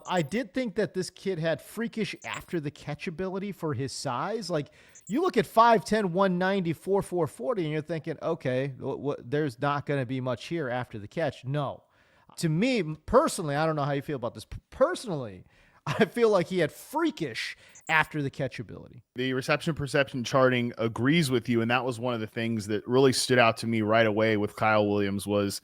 I did think that this kid had freakish after the catch ability for his size. Like, you look at 5'10", 190, 440, and you're thinking, okay, there's not going to be much here after the catch. No. To me, personally, I don't know how you feel about this. Personally, I feel like he had freakish after the catch ability. The reception perception charting agrees with you, and that was one of the things that really stood out to me right away with Kyle Williams was,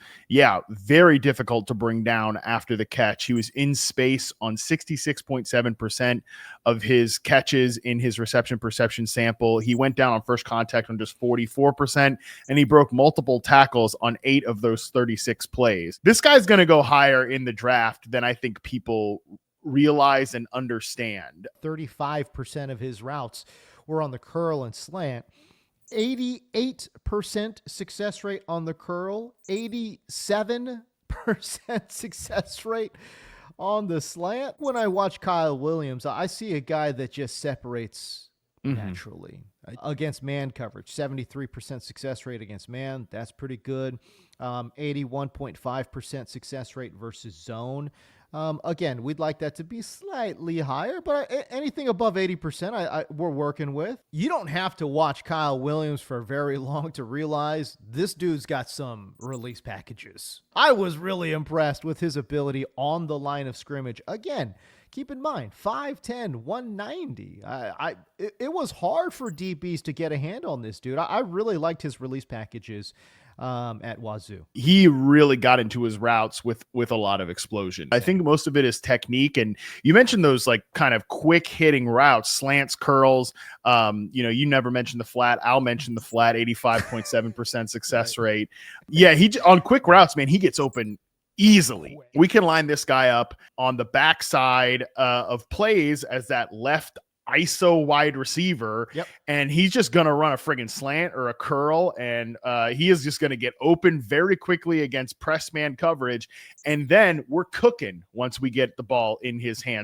very difficult to bring down after the catch. He was in space on 66.7% of his catches in his reception perception sample. He went down on first contact on just 44%, and he broke multiple tackles on 8 of those 36 plays. This guy's going to go higher in the draft than I think people realize and understand. 35% of his routes were on the curl and slant. 88% success rate on the curl, 87% success rate on the slant. When I watch Kyle Williams, I see a guy that just separates naturally. Against man coverage, 73% success rate against man. That's pretty good. 81.5% success rate versus zone. Again, we'd like that to be slightly higher, but anything above 80% we're working with. You don't have to watch Kyle Williams for very long to realize this dude's got some release packages. I was really impressed with his ability on the line of scrimmage. Again, keep in mind, 5'10", 190. It was hard for DBs to get a hand on this dude. I really liked his release packages at Wazoo. He really got into his routes with a lot of explosion. I think most of it is technique. And you mentioned those like kind of quick hitting routes, slants, curls. You never mentioned the flat. I'll mention the flat, 85.7% success rate. Yeah, he on quick routes, man, he gets open easily. We can line this guy up on the backside of plays as that left ISO wide receiver, and he's just going to run a friggin' slant or a curl, and he is just going to get open very quickly against press man coverage, and then we're cooking once we get the ball in his hands.